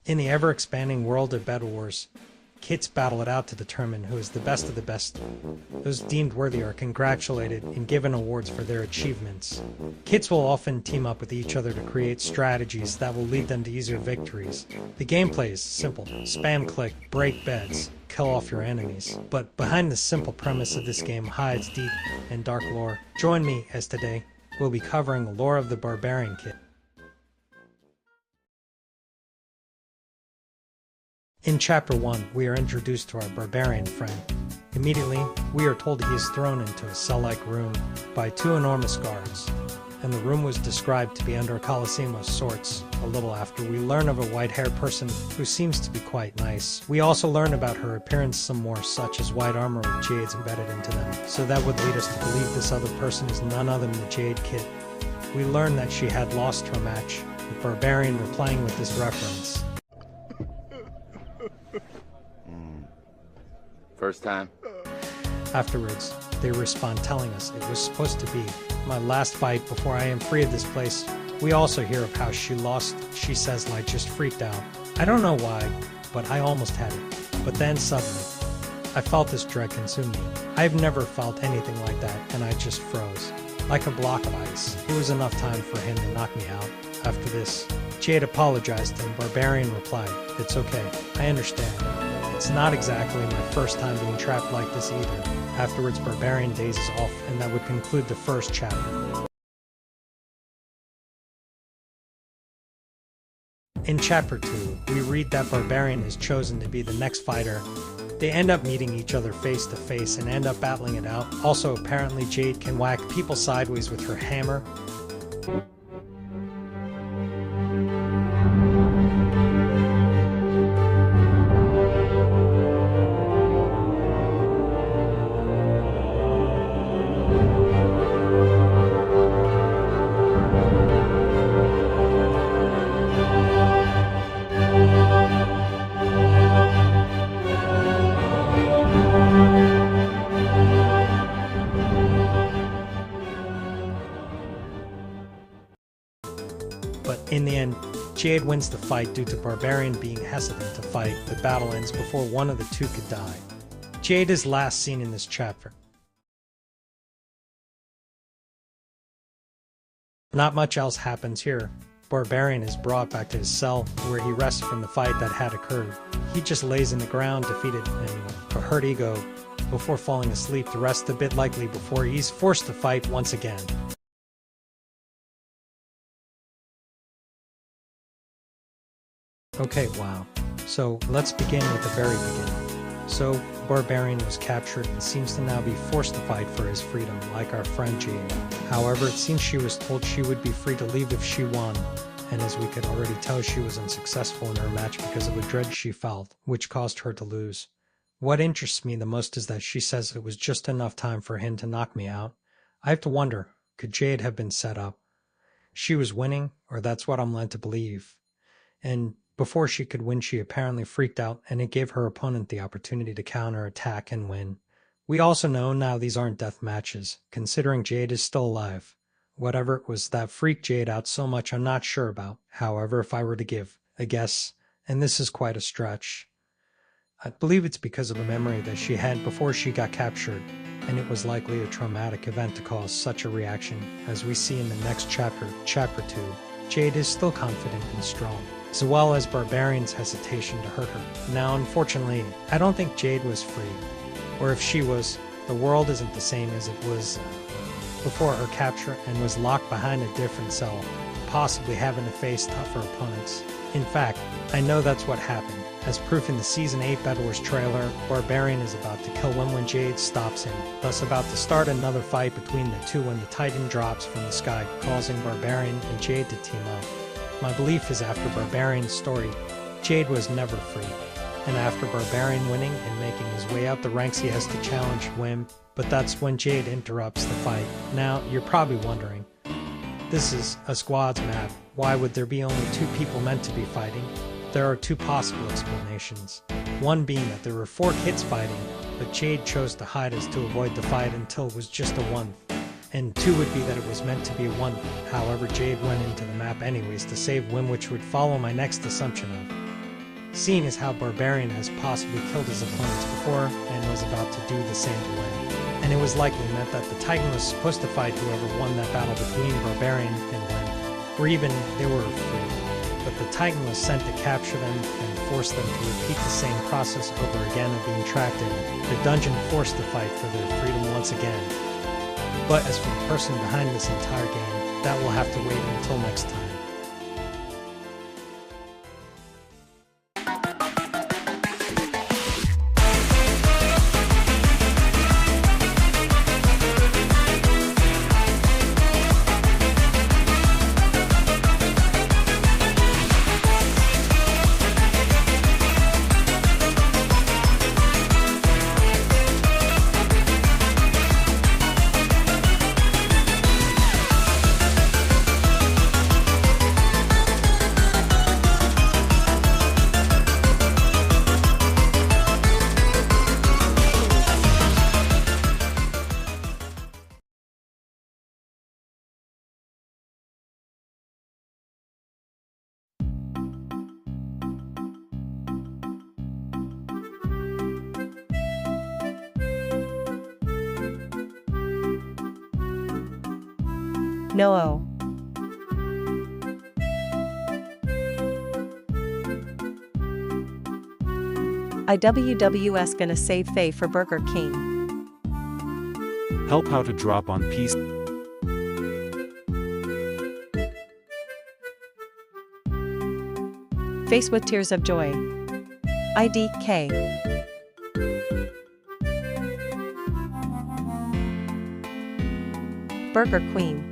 In the ever-expanding world of Bedwars, kits battle it out to determine who is the best of the best. Those deemed worthy are congratulated and given awards for their achievements. Kits will often team up with each other to create strategies that will lead them to easier victories. The gameplay is simple. Spam click, break beds, kill off your enemies. But behind the simple premise of this game hides deep and dark lore. Join me as today we'll be covering the lore of the Barbarian kit. In Chapter 1, we are introduced to our barbarian friend. Immediately, we are told he is thrown into a cell-like room by two enormous guards, and the room was described to be under a coliseum of sorts. A little after, we learn of a white-haired person who seems to be quite nice. We also learn about her appearance some more, such as white armor with jades embedded into them, so that would lead us to believe this other person is none other than the Jade Kit. We learn that she had lost her match, with Barbarian replying with this reference. First time? Afterwards, they respond telling us it was supposed to be my last fight before I am free of this place. We also hear of how she lost. She says like just freaked out. I don't know why, but I almost had it. But then suddenly, I felt this dread consume me. I've never felt anything like that, and I just froze. Like a block of ice. It was enough time for him to knock me out. After this, Jade apologized and Barbarian replied, "It's okay, I understand. It's not exactly my first time being trapped like this either." Afterwards, Barbarian dazes off, and that would conclude the first chapter. In Chapter 2, we read that Barbarian is chosen to be the next fighter. They end up meeting each other face to face and end up battling it out. Also, apparently Jade can whack people sideways with her hammer. But in the end, Jade wins the fight due to Barbarian being hesitant to fight. The battle ends before one of the two could die. Jade is last seen in this chapter. Not much else happens here. Barbarian is brought back to his cell where he rests from the fight that had occurred. He just lays in the ground defeated and with a hurt ego before falling asleep. The rest a bit likely before he's forced to fight once again. Okay, wow. So let's begin with the very beginning. So Barbarian was captured and seems to now be forced to fight for his freedom, like our friend Jade. However, it seems she was told she would be free to leave if she won, and as we could already tell, she was unsuccessful in her match because of the dread she felt, which caused her to lose. What interests me the most is that she says it was just enough time for him to knock me out. I have to wonder, could Jade have been set up? She was winning, or that's what I'm led to believe. And before she could win, she apparently freaked out, and it gave her opponent the opportunity to counter-attack and win. We also know now these aren't death matches, considering Jade is still alive. Whatever it was that freaked Jade out so much, I'm not sure about. However, if I were to give a guess, and this is quite a stretch, I believe it's because of a memory that she had before she got captured, and it was likely a traumatic event to cause such a reaction. As we see in the next chapter, Chapter 2, Jade is still confident and strong, as well as Barbarian's hesitation to hurt her. Now, unfortunately, I don't think Jade was free, or if she was, the world isn't the same as it was before her capture and was locked behind a different cell, possibly having to face tougher opponents. In fact, I know that's what happened. As proof in the Season 8 Bedwars trailer, Barbarian is about to kill when Jade stops him, thus about to start another fight between the two when the Titan drops from the sky, causing Barbarian and Jade to team up. My belief is after Barbarian's story, Jade was never free, and after Barbarian winning and making his way out the ranks he has to challenge Wim, but that's when Jade interrupts the fight. Now, you're probably wondering, this is a squads map, why would there be only two people meant to be fighting? There are two possible explanations. One being that there were 4 kits fighting, but Jade chose to hide as to avoid the fight until it was just a 1. And 2 would be that it was meant to be a 1. However, Jade went into the map anyways to save Wim, which would follow my next assumption of seeing as how Barbarian has possibly killed his opponents before and was about to do the same to Lyn. And it was likely meant that the Titan was supposed to fight whoever won that battle between Barbarian and Lyn, or even they were free. But the Titan was sent to capture them and force them to repeat the same process over again of being tracked in. The dungeon forced the fight for their freedom once again. But as for the person behind this entire game, that will have to wait until next time. No. IWWS gonna save Faye for Burger King. Help how to drop on piece. Face with tears of joy. IDK. Burger Queen.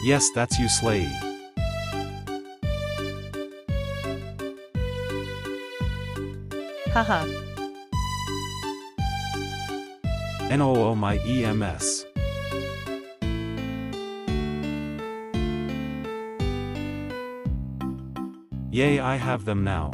Yes, that's you, Slay. Haha. NOO my EMS. Yay, I have them now.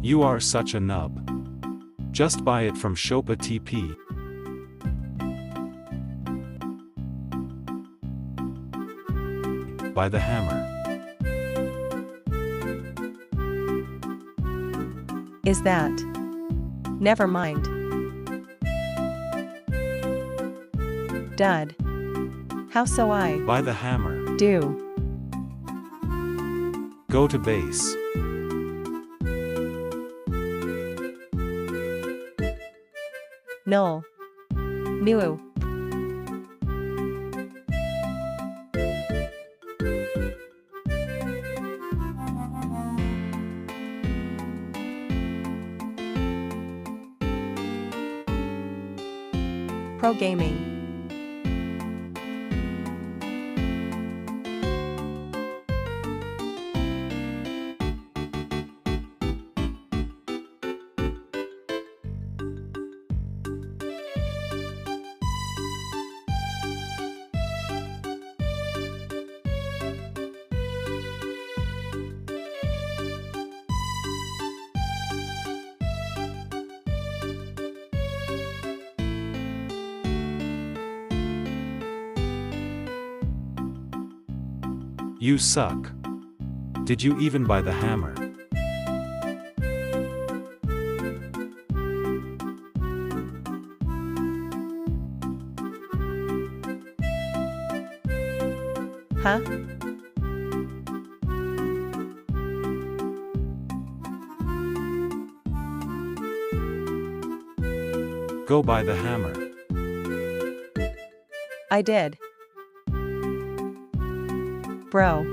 You are such a nub. Just buy it from Shopa TP. By the hammer. Is that? Never mind. Dud. How so I? By the hammer. Do. Go to base. Null. New. Pro gaming. You suck. Did you even buy the hammer? Huh? Go buy the hammer. I did. Bro.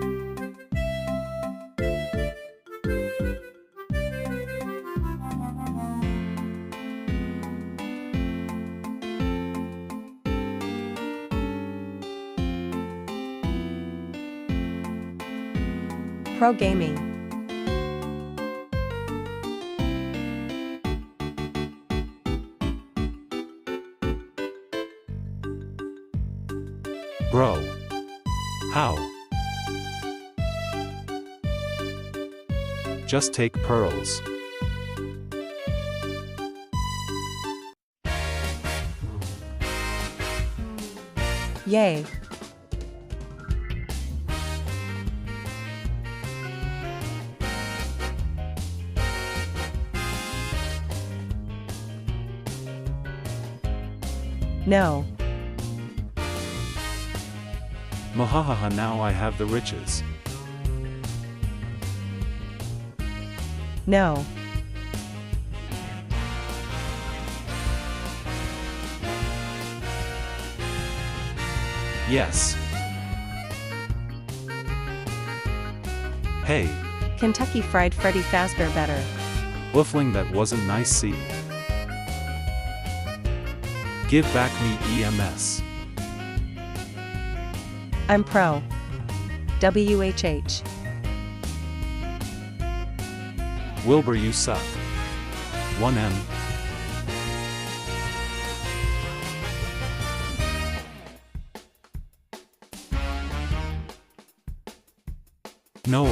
Pro gaming. Bro. How? Just take pearls. Yay. No. Mohahaha, now I have the riches. No. Yes. Hey, Kentucky Fried Freddy Fazbear better. woofling, that wasn't nice. See? Give back me EMS. I'm pro. WHH. Wilbur, you suck. 1M. No.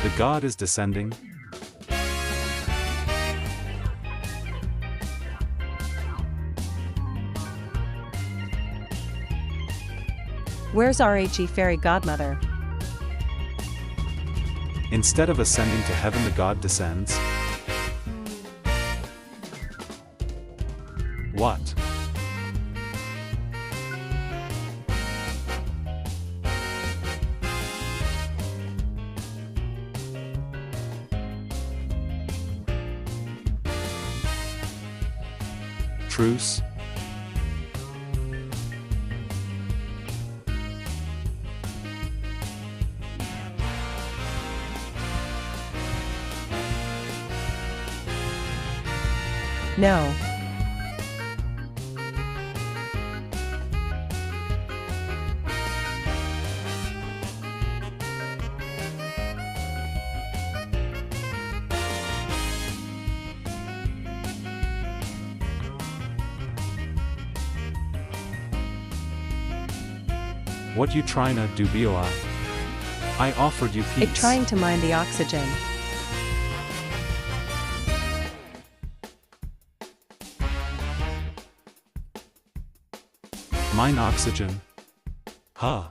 The god is descending. Where's RHE Fairy Godmother? Instead of ascending to heaven, the god descends. What? Truce? No. What you tryna do, Bioa? I offered you peace. It trying to mine the oxygen. Mine oxygen? Huh.